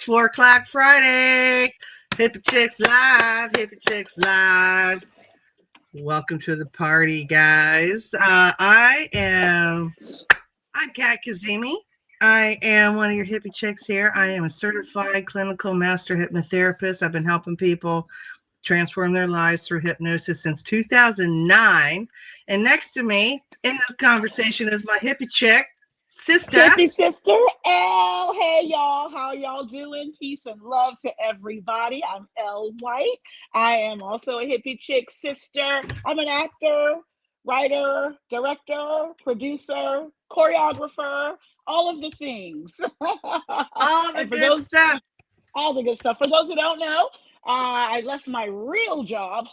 4 o'clock Friday. Hippie Chicks Live. Hippie Chicks Live. Welcome to the party, guys. I'm Kat Kazemi. I am one of your hippie chicks here. I am a certified clinical master hypnotherapist. I've been helping people transform their lives through hypnosis since 2009. And next to me in this conversation is my hippie chick, sister. Hippie sister, Elle. Hey, y'all. How y'all doing? Peace and love to everybody. I'm Elle White. I am also a hippie chick sister. I'm an actor, writer, director, producer, choreographer, all of the things. All the good stuff. All the good stuff. For those who don't know, I left my real job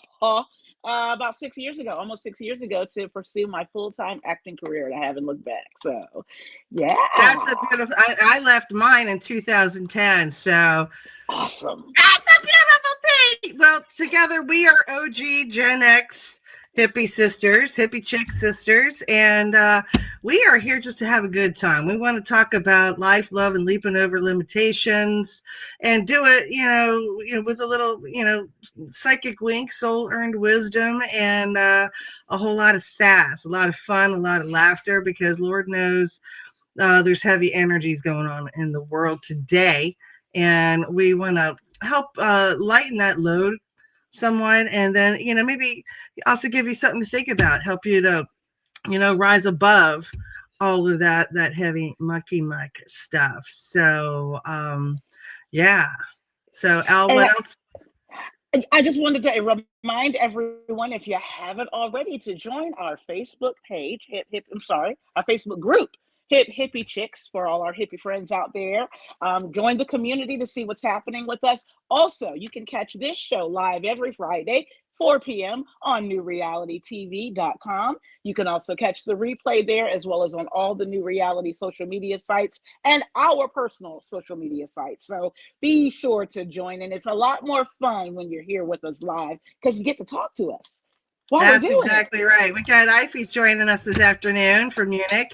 about 6 years ago, almost 6 years ago, to pursue my full-time acting career, and I haven't looked back. So, yeah. That's a beautiful. I left mine in 2010. So awesome. That's a beautiful thing. Well, together we are OG Gen X hippie sisters, hippie chick sisters, and we are here just to have a good time. We want to talk about life, love, and leaping over limitations, and do it, with a little, psychic wink, soul earned wisdom, and a whole lot of sass, a lot of fun, a lot of laughter, because Lord knows there's heavy energies going on in the world today, and we want to help lighten that load somewhat, and then maybe also give you something to think about, help you to rise above all of that heavy mucky muck stuff. So yeah, so Elle, what else? I just wanted to remind everyone, if you haven't already, to join our Facebook page, our Facebook group, Hippie Chicks, for all our hippie friends out there. Join the community to see what's happening with us. Also, you can catch this show live every Friday, 4 p.m. on newrealitytv.com. You can also catch the replay there, as well as on all the New Reality social media sites and our personal social media sites. So be sure to join, and it's a lot more fun when you're here with us live, because you get to talk to us. That's exactly right. We got Ify's joining us this afternoon from Munich.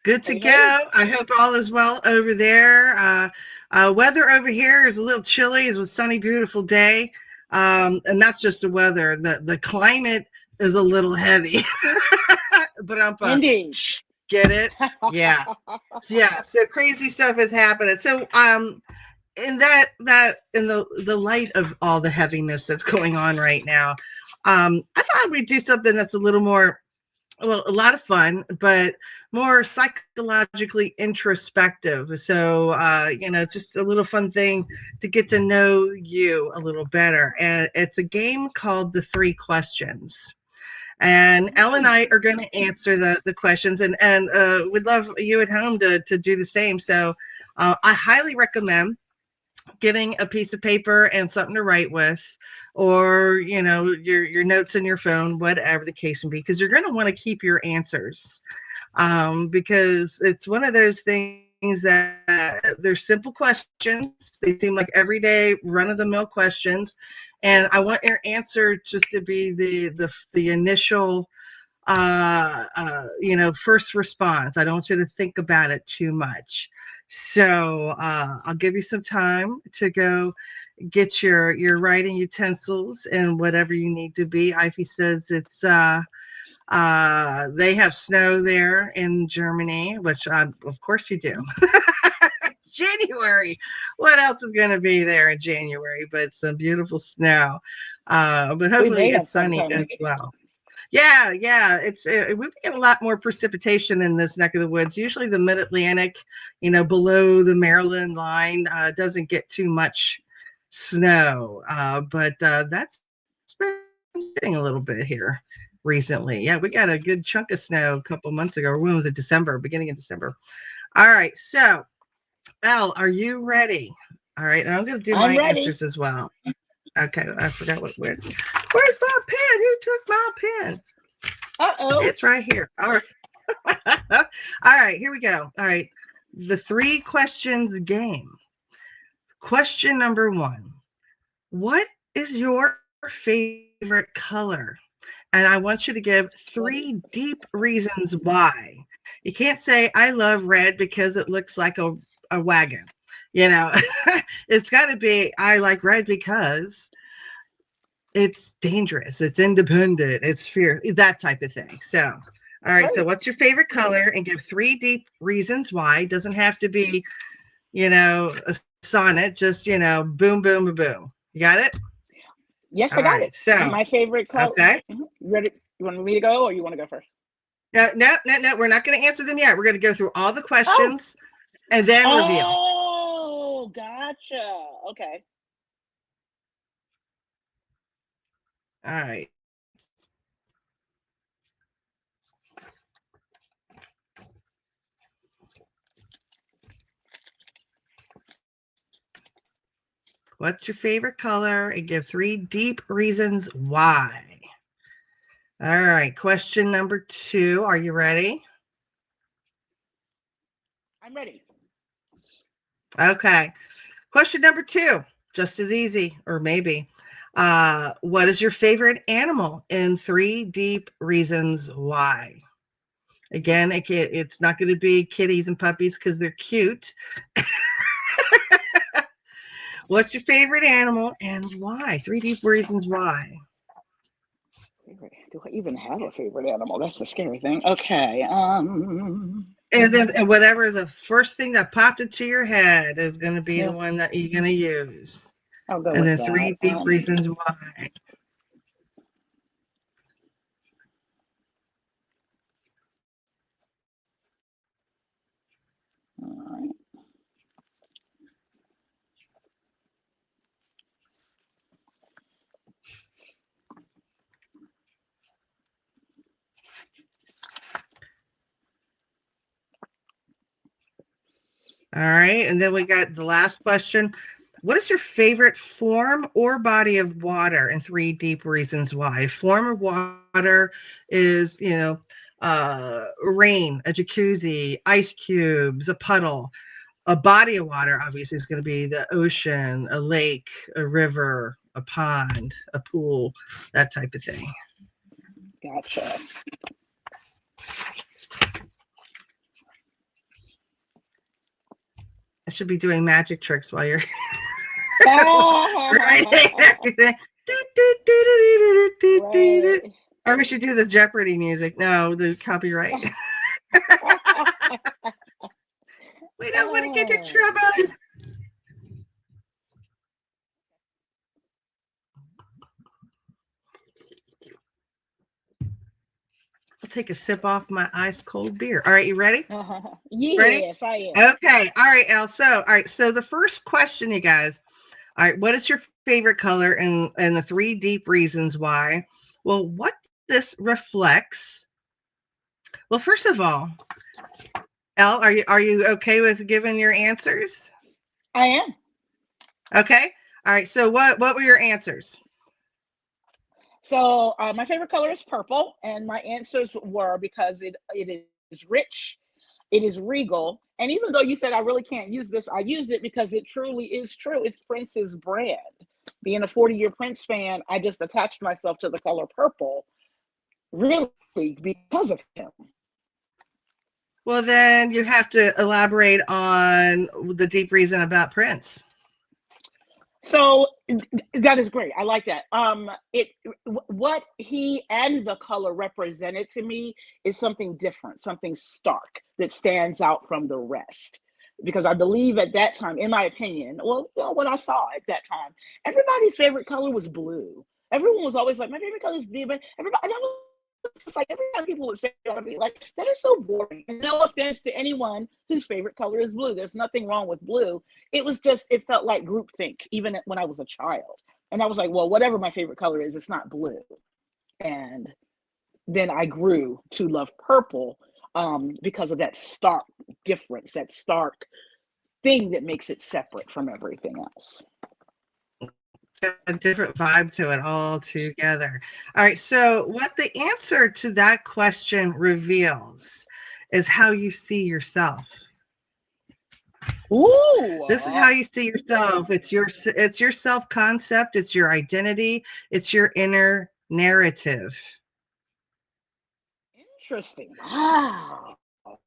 Good to go. Hey. I hope all is well over there. Weather over here is a little chilly. It's a sunny, beautiful day. And that's just the weather. The climate is a little heavy. But indeed. Get it? Yeah. Yeah. So crazy stuff is happening. So in the light of all the heaviness that's going on right now, I thought we'd do something that's a little more, a lot of fun, but more psychologically introspective. So, just a little fun thing to get to know you a little better. And it's a game called The 3 Questions. And Elle and I are going to answer the questions, and we'd love you at home to do the same. So I highly recommend getting a piece of paper and something to write with, or your notes in your phone, whatever the case may be, because you're going to want to keep your answers, because it's one of those things that they're simple questions. They seem like everyday run-of-the-mill questions, and I want your answer just to be the initial first response. I don't want you to think about it too much. So I'll give you some time to go get your writing utensils and whatever you need to be. Ivy says it's they have snow there in Germany, which of course you do. It's January. What else is going to be there in January but some beautiful snow? But hopefully it's sunny as well. Yeah, we get a lot more precipitation in this neck of the woods. Usually the mid-Atlantic, below the Maryland line, doesn't get too much snow, but that's been getting a little bit here recently. Yeah, we got a good chunk of snow a couple months ago. When was it? Beginning of December. All right, so Elle, are you ready? All right, and I'm going to do my answers as well. Okay, I forgot where's my pen? Who took my pen? Uh-oh. It's right here. All right. All right, here we go. All right. The 3 questions game. Question number 1. What is your favorite color? And I want you to give 3 deep reasons why. You can't say, I love red because it looks like a wagon. You know, it's got to be, I like red because it's dangerous, it's independent, it's fear, that type of thing. So, all right. So, Right. what's your favorite color? And give 3 deep reasons why. It doesn't have to be, a sonnet, just, boom, boom, boom, boom. You got it? Yes, All I got right. it. So, My favorite color. okay. You ready? You want me to go, or you want to go first? No, no, no, no. We're not going to answer them yet. We're going to go through all the Oh, questions and then reveal. oh, gotcha. Okay. All right. What's your favorite color? And give 3 deep reasons why. All right. Question number 2. Are you ready? I'm ready. Okay. Question number 2. Just as easy, or maybe. What is your favorite animal? And 3 deep reasons why. Again, it's not going to be kitties and puppies because they're cute. What's your favorite animal and why? 3 deep reasons why. Do I even have a favorite animal? That's the scary thing. Okay. And then and whatever the first thing that popped into your head is going to be the Yeah, one that you're going to use. I'll go And with then that. 3 deep reasons why. All right. All right. And then we got the last question. What is your favorite form or body of water? And 3 deep reasons why. Form of water is, rain, a jacuzzi, ice cubes, a puddle. A body of water, obviously, is going to be the ocean, a lake, a river, a pond, a pool, that type of thing. Gotcha. I should be doing magic tricks while you're writing Right. everything. Or we should do the Jeopardy music. No, the copyright. We don't want to get in Oh, trouble. I'll take a sip off my ice cold beer. All right, you ready? Ready? yes, I am. Okay. All right, Elle. So, all right. So the first question, you guys. All right. What is your favorite color and the 3 deep reasons why? Well, what this reflects. Well, first of all, Elle, are you okay with giving your answers? I am. Okay. All right. So what were your answers? So my favorite color is purple, and my answers were because it is rich, it is regal, and even though you said I really can't use this, I used it because it truly is true. It's Prince's brand. Being a 40-year Prince fan, I just attached myself to the color purple, really because of him. Well, then you have to elaborate on the deep reason about Prince. So that is great. I like that. It what he and the color represented to me is something different, something stark that stands out from the rest. Because I believe at that time, in my opinion, well, what I saw at that time, everybody's favorite color was blue. Everyone was always like, my favorite color is blue, but everybody, and I was just like, every time people would say that, I'd be like, that is so boring. And no offense to anyone whose favorite color is blue. There's nothing wrong with blue. It was just, it felt like groupthink, even when I was a child. And I was like, well, whatever my favorite color is, it's not blue. And then I grew to love purple because of that stark difference, that stark thing that makes it separate from everything else. A different vibe to it all together. All right. So, what the answer to that question reveals is how you see yourself. Ooh, This is how you see yourself. It's your self concept. It's your identity. It's your inner narrative. interesting. Wow.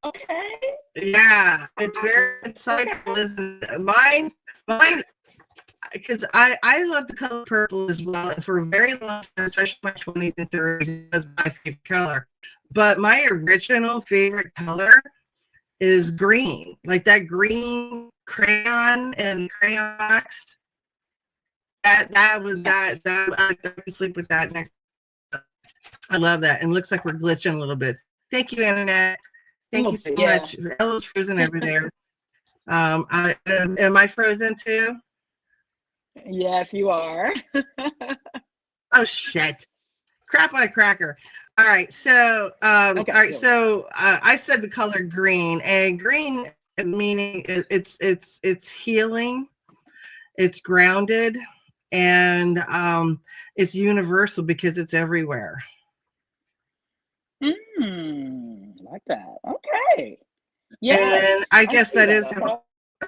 Okay. Yeah, it's Awesome. very Okay. insightful, isn't it? Mine, because I love the color purple as well, and for a very long time, especially my 20s and 30s, it was my favorite color. But my original favorite color is green, like that green crayon and crayon box. That was Yes. that I could sleep with that next. I love that, and it looks like we're glitching a little bit. Thank you, internet. A Thank little you so bit, yeah. much. Ella's frozen over there. Am I frozen too? Yes, you are. Oh shit! Crap on a cracker. Okay, All right. there we go. So I said the color green, and green meaning it's healing, it's grounded, and it's universal because it's everywhere. Like that. Okay. And Yes, I I guess see that that. is how Okay.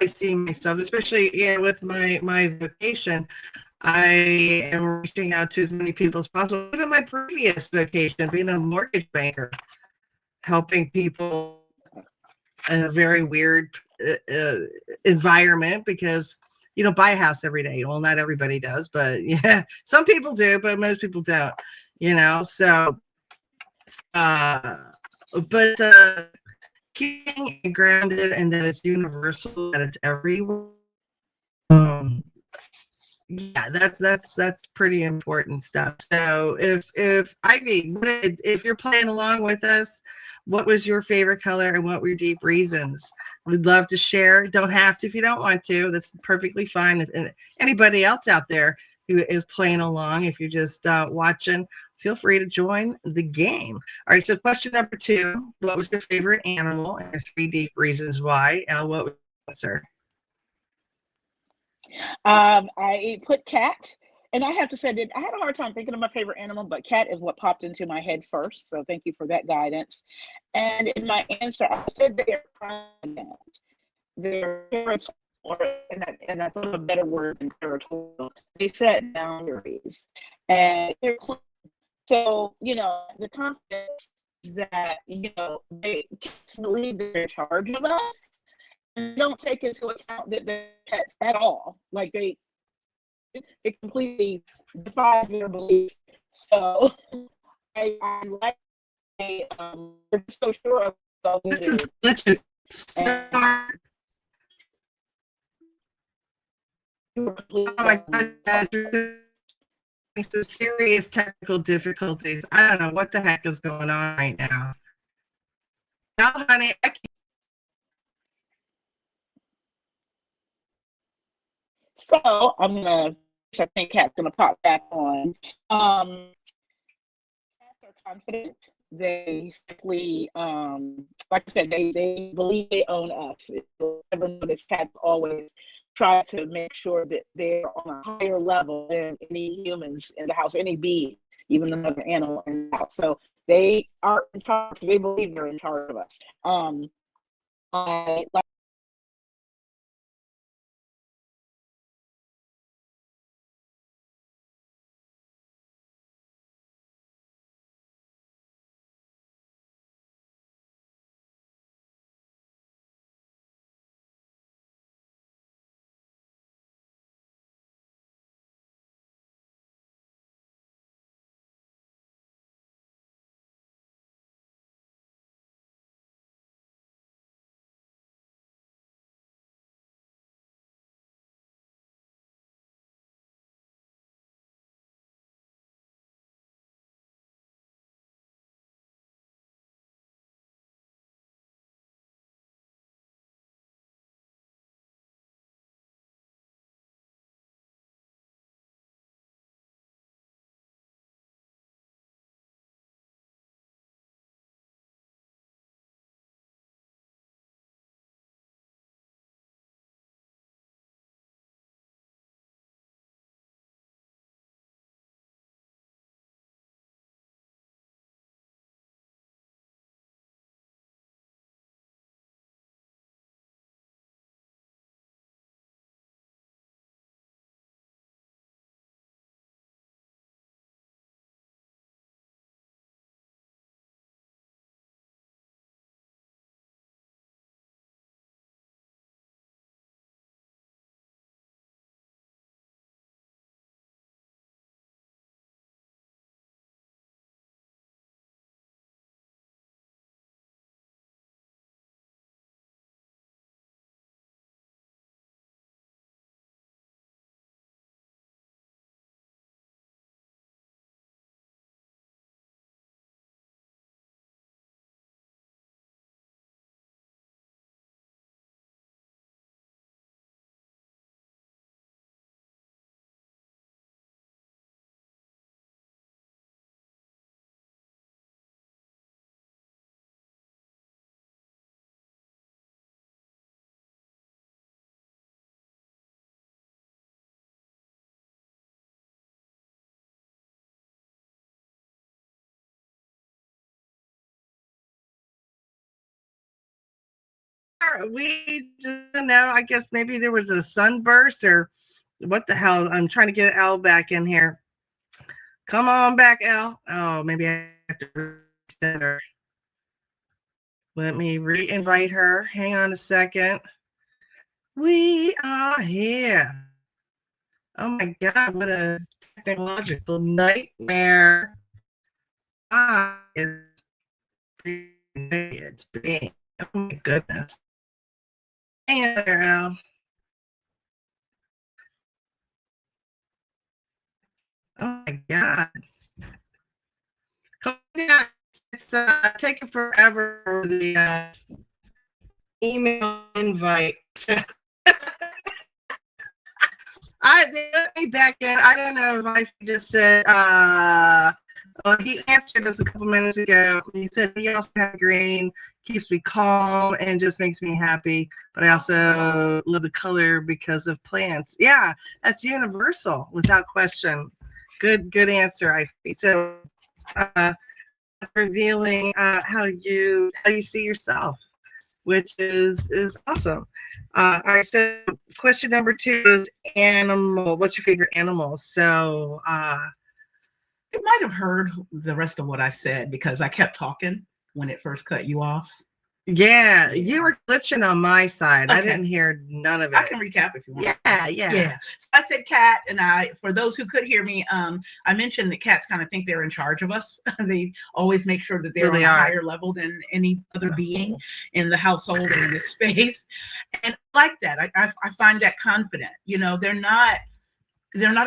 I see myself, especially with my vocation. I am reaching out to as many people as possible. Even my previous vocation, being a mortgage banker, helping people in a very weird environment because you don't buy a house every day. Well, not everybody does, but yeah, some people do, but most people don't. So uh, but keeping it grounded and that it's universal, that it's everywhere. Um, yeah, that's pretty important stuff. So if Ivy, if you're playing along with us, what was your favorite color and what were your deep reasons? We'd love to share. Don't have to if you don't want to. That's perfectly fine. And anybody else out there who is playing along, if you're just watching, feel free to join the game. All right. So question number 2: what was your favorite animal and your 3 deep reasons why? Elle, what was your answer? I put cat, and I have to say that I had a hard time thinking of my favorite animal, but cat is what popped into my head first. So thank you for that guidance. And in my answer, I said they're confident. They're territorial, and I thought of a better word than territorial. They set boundaries, and they're so the confidence is that they can't believe they're in charge of us and don't take into account that they're pets at all. Like it completely defies their belief. So I like they're so sure of themselves This in is their glitches. and Oh my God, guys, we're having some serious technical difficulties. I don't know what the heck is going on right now. No, honey, so I'm gonna I think Cat's gonna pop back on. Cats are confident. They simply, like I said, they believe they own us. Ever notice cats always try to make sure that they're on a higher level than any humans in the house, any bee, even another animal in the house. So they are in charge. They believe they're in charge of us. I like We just don't know. I guess maybe there was a sunburst or what the hell. I'm trying to get Elle back in here. Come on back, Elle. Oh, maybe I have to reset her. Let me re-invite her. Hang on a second. We are here. Oh my God, what a technological nightmare. It's being. Oh my goodness. Hang in there, Elle. Oh my God. Come on. It's taking forever for the email invite. They let me back in. I don't know if I just said, well, he answered us a couple minutes ago. He said he also has green, keeps me calm and just makes me happy. But I also love the color because of plants. Yeah, that's universal without question. Good answer, I think. So revealing how you see yourself, which is awesome. All right, so question number 2 is animal. What's your favorite animal? So you might have heard the rest of what I said because I kept talking when it first cut you off. Yeah, you were glitching on my side. Okay. I didn't hear none of it. I can recap if you want. Yeah. So I said cat, and for those who could hear me, I mentioned that cats kind of think they're in charge of us. They always make sure that they're on a higher level than any other being in the household or in this space. And I like that. I find that confident. You know, they're not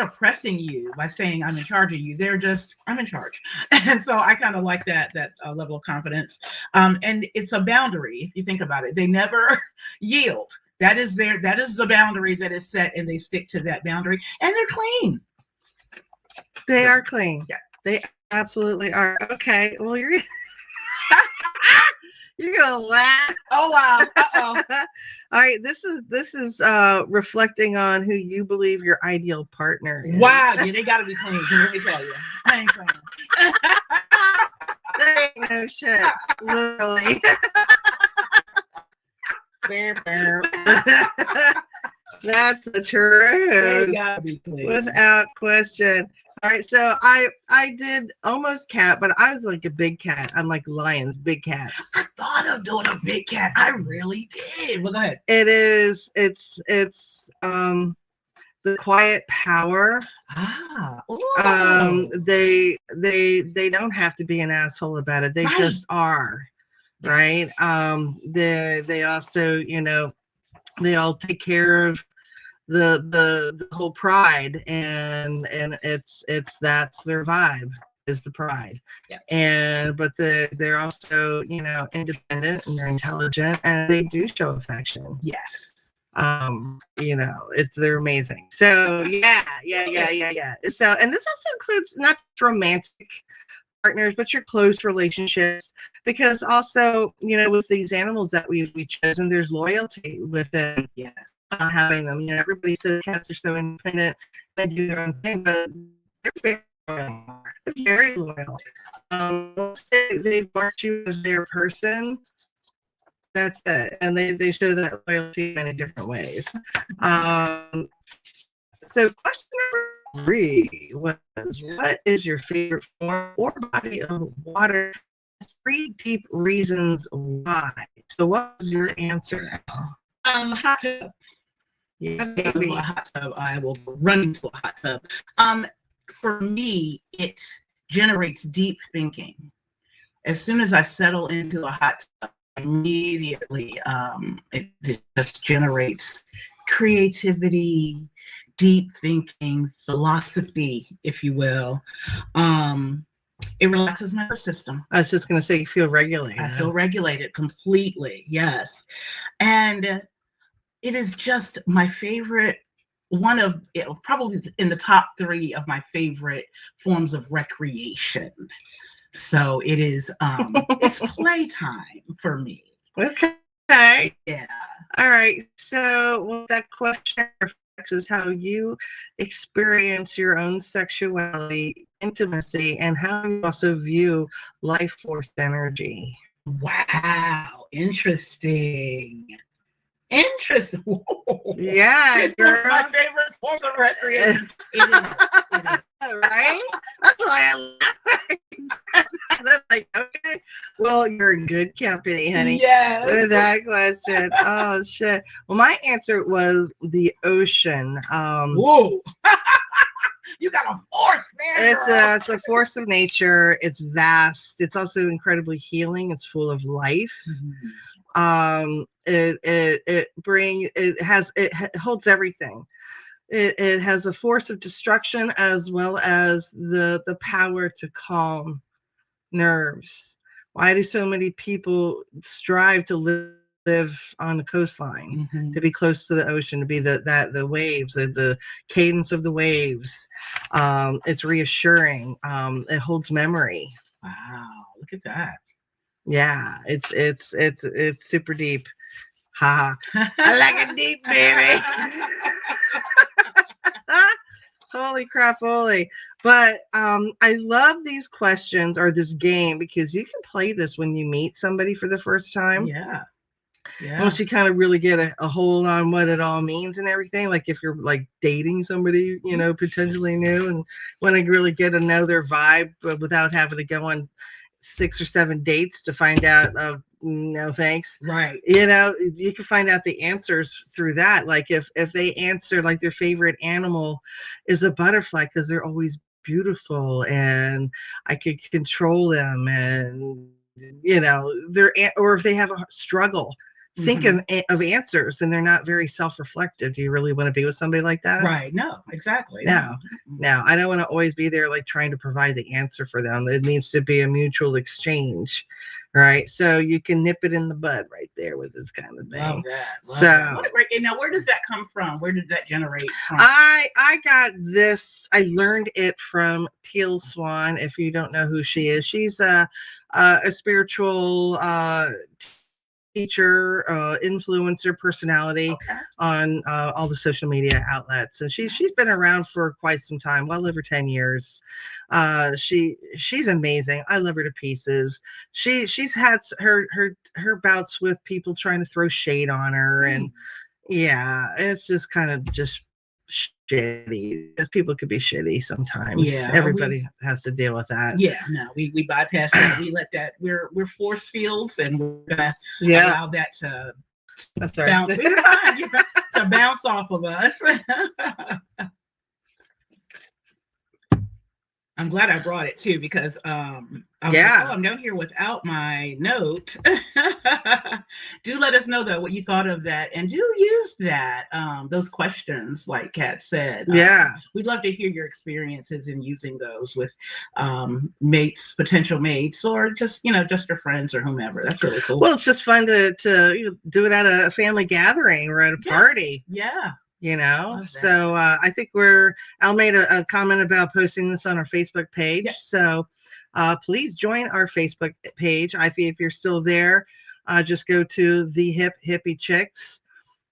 oppressing you by saying I'm in charge of you. They're just, I'm in charge. And so I kind of like that level of confidence. And it's a boundary. If you think about it, they never yield. That is the boundary that is set, and they stick to that boundary, and they're clean. They are clean. Yeah. They absolutely are. Okay. Well, you're gonna laugh. Oh wow. Uh-oh. All right, this is reflecting on who you believe your ideal partner is. Wow, yeah, they gotta be clean. Let me tell you. I ain't clean. There ain't no shit. Literally. That's the truth. They gotta be clean. Without question. All right, so I did almost cat, but I was like a big cat. I'm like lions, big cats. I thought of doing a big cat. I really did. Well, go ahead. It's the quiet power. They don't have to be an asshole about it. They just are, right? They also, they all take care of the whole pride, and it's that's their vibe, is the pride. Yeah. But they're also, independent, and they're intelligent, and they do show affection. Yes. They're amazing. So yeah. So, and this also includes not just romantic partners, but your close relationships, because also, with these animals that we've chosen, there's loyalty with them. Yes. Having them, everybody says cats are so independent, they do their own thing, but they're very loyal. They mark you as their person. That's it, and they show that loyalty in many different ways. So question number 3 was, what is your favorite form or body of water? 3 deep reasons why. So what was your answer? Hot tub. Yeah, baby. A hot tub. I will run into a hot tub. For me, it generates deep thinking. As soon as I settle into a hot tub, immediately it just generates creativity, deep thinking, philosophy, if you will. It relaxes my nervous system. I was just going to say, you feel regulated. I feel regulated completely, yes. And it is just my favorite, probably in the top 3 of my favorite forms of recreation. So it is, it's playtime for me. Okay. Yeah. All right. So what that question reflects is how you experience your own sexuality, intimacy, and how you also view life force energy. Wow, interesting. Interesting. Whoa. Yeah, It's one of girl. my favorite forms of recreation. It is. Right? That's why I laugh. I'm like, okay, well, you're in good company, honey. Yes. With that question. Oh shit. Well, my answer was the ocean. Whoa. You got a force there, girl. It's a force of nature. It's vast. It's also incredibly healing. It's full of life. It holds everything. It has a force of destruction as well as the power to calm nerves. Why do so many people strive to live on the coastline, to be close to the ocean, to be the waves, the cadence of the waves? It's reassuring. It holds memory. Wow, look at that. Yeah, it's super deep. Ha! I like it deep, baby. Holy crap, holy. But I love these questions or this game because you can play this when you meet somebody for the first time. Yeah. Once you kind of really get a hold on what it all means and everything, like if you're like dating somebody, potentially new, and want to really get to know their vibe without having to go on 6 or 7 dates to find out no thanks. Right. You can find out the answers through that. Like if they answer like their favorite animal is a butterfly because they're always beautiful and I could control them, and or if they have a struggle, think of answers, and they're not very self-reflective. Do you really want to be with somebody like that? Right. No, exactly. No, I don't want to always be there like trying to provide the answer for them. It needs to be a mutual exchange, right? So you can nip it in the bud right there with this kind of thing. Love that. What a great game. Now, where does that come from? Where did that generate from? I got this. I learned it from Teal Swan. If you don't know who she is, she's a spiritual teacher, influencer, personality on all the social media outlets, and she's been around for quite some time, well over 10 years. She's amazing. I love her to pieces. She's had her bouts with people trying to throw shade on her, and yeah, it's just kind of just shitty, because people could be shitty sometimes. Yeah, everybody has to deal with that. Yeah, no, we bypass that. We let that. We're force fields, and we're gonna allow that to bounce. To bounce off of us. I'm glad I brought it too, because I'm down here without my note. Do let us know though what you thought of that, and do use that those questions like Kat said. We'd love to hear your experiences in using those with mates, potential mates, or just just your friends or whomever. That's really cool. Well, it's just fun to do it at a family gathering or at a party. Yeah. So I think Elle made a comment about posting this on our Facebook page. So please join our Facebook page. If you're still there, just go to the Hippie Chicks,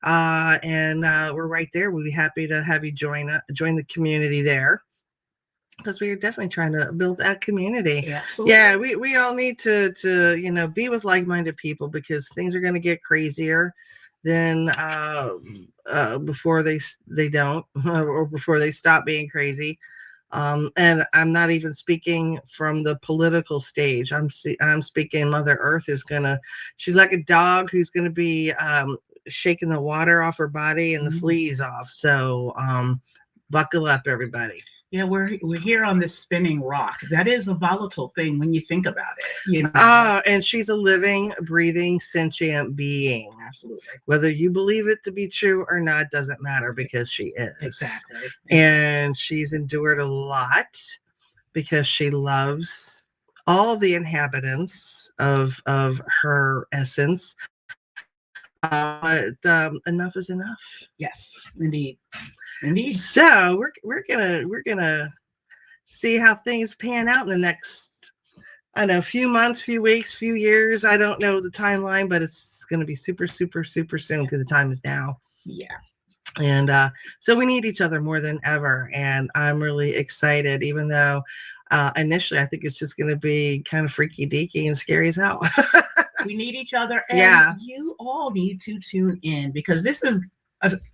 and we're right there. We'll be happy to have you join the community there, because we are definitely trying to build that community. Absolutely. Yeah, we all need to be with like-minded people, because things are going to get crazier than before they don't or before they stop being crazy. And I'm not even speaking from the political stage. I'm speaking Mother Earth she's like a dog who's going to be shaking the water off her body and the fleas off. So buckle up, everybody. Yeah, we're here on this spinning rock. That is a volatile thing when you think about it. And she's a living, breathing, sentient being. Absolutely. Whether you believe it to be true or not doesn't matter, because she is. Exactly. And she's endured a lot because she loves all the inhabitants of her essence. But enough is enough. Yes, indeed. So we're gonna see how things pan out in the next, few months, few weeks, few years. I don't know the timeline, but it's gonna be super, super, super soon, because the time is now. Yeah. And so we need each other more than ever, and I'm really excited, even though initially I think it's just gonna be kind of freaky deaky and scary as hell. We need each other, and you all need to tune in, because this is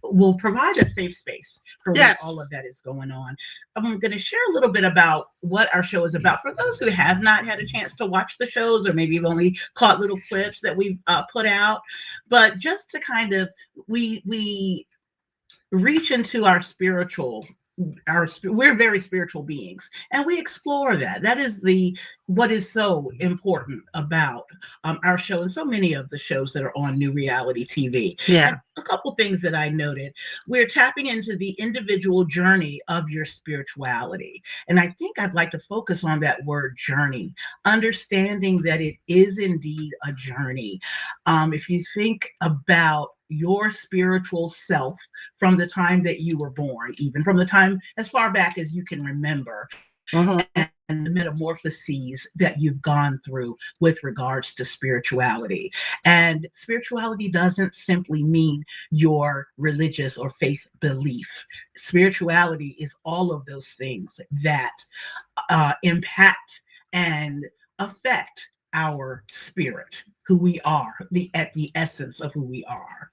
will provide a safe space for when all of that is going on. I'm going to share a little bit about what our show is about for those who have not had a chance to watch the shows, or maybe you've only caught little clips that we've put out. But just to kind of, we reach into our spiritual, we're very spiritual beings, and we explore that is what is so important about our show, and so many of the shows that are on new reality TV. And a couple things that I noted: we're tapping into the individual journey of your spirituality, and I think I'd like to focus on that word journey, understanding that it is indeed a journey. If you think about your spiritual self from the time that you were born, even from the time as far back as you can remember, and the metamorphoses that you've gone through with regards to spirituality. And spirituality doesn't simply mean your religious or faith belief. Spirituality is all of those things that impact and affect our spirit, who we are, at the essence of who we are.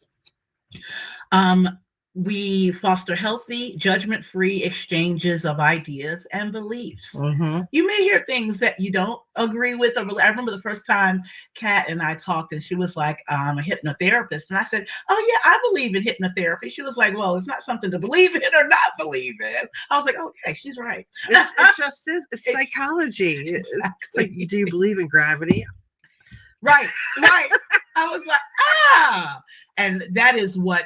We foster healthy, judgment-free exchanges of ideas and beliefs. You may hear things that you don't agree with. I remember the first time Kat and I talked, and she was like, I'm a hypnotherapist. And I said, oh yeah, I believe in hypnotherapy. She was like, well, it's not something to believe in or not believe in. I was like, okay, she's right. It just is. It's psychology. Exactly. It's like, do you believe in gravity? Right. I was like, and that is what,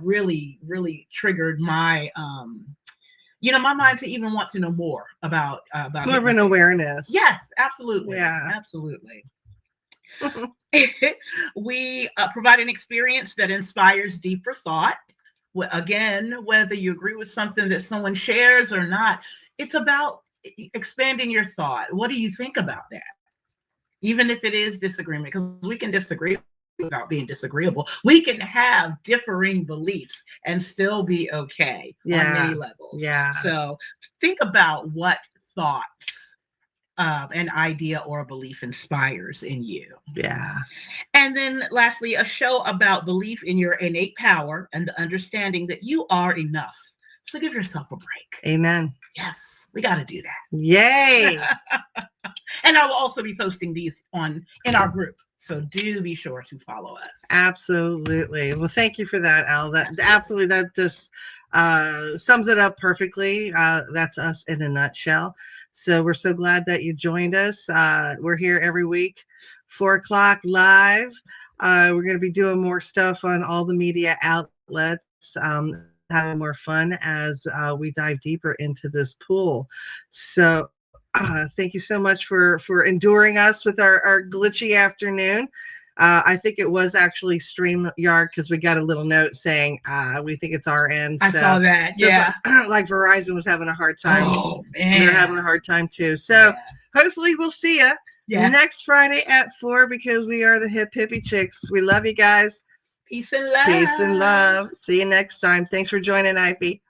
really, really triggered my, my mind to even want to know more about more of an awareness. Yes, absolutely. Yeah, absolutely. We provide an experience that inspires deeper thought. Again, whether you agree with something that someone shares or not, it's about expanding your thought. What do you think about that? Even if it is disagreement, because we can disagree without being disagreeable. We can have differing beliefs and still be okay on many levels. So think about what thoughts an idea or a belief inspires in you. And then lastly, a show about belief in your innate power and the understanding that you are enough. So give yourself a break. Amen. Yes, we got to do that. Yay. And I will also be posting these in our group. So do be sure to follow us. Absolutely. Well, thank you for that, Elle. Absolutely. That just sums it up perfectly. That's us in a nutshell. So we're so glad that you joined us. We're here every week, 4 o'clock live. We're going to be doing more stuff on all the media outlets, having more fun as we dive deeper into this pool. So thank you so much for enduring us with our glitchy afternoon. I think it was actually StreamYard, because we got a little note saying we think it's our end. I saw that. Yeah. Like Verizon was having a hard time. Oh, man. They're having a hard time too. So hopefully we'll see you next Friday at 4, because we are the Hippie Chicks. We love you guys. Peace and love. Peace and love. See you next time. Thanks for joining, Ivy.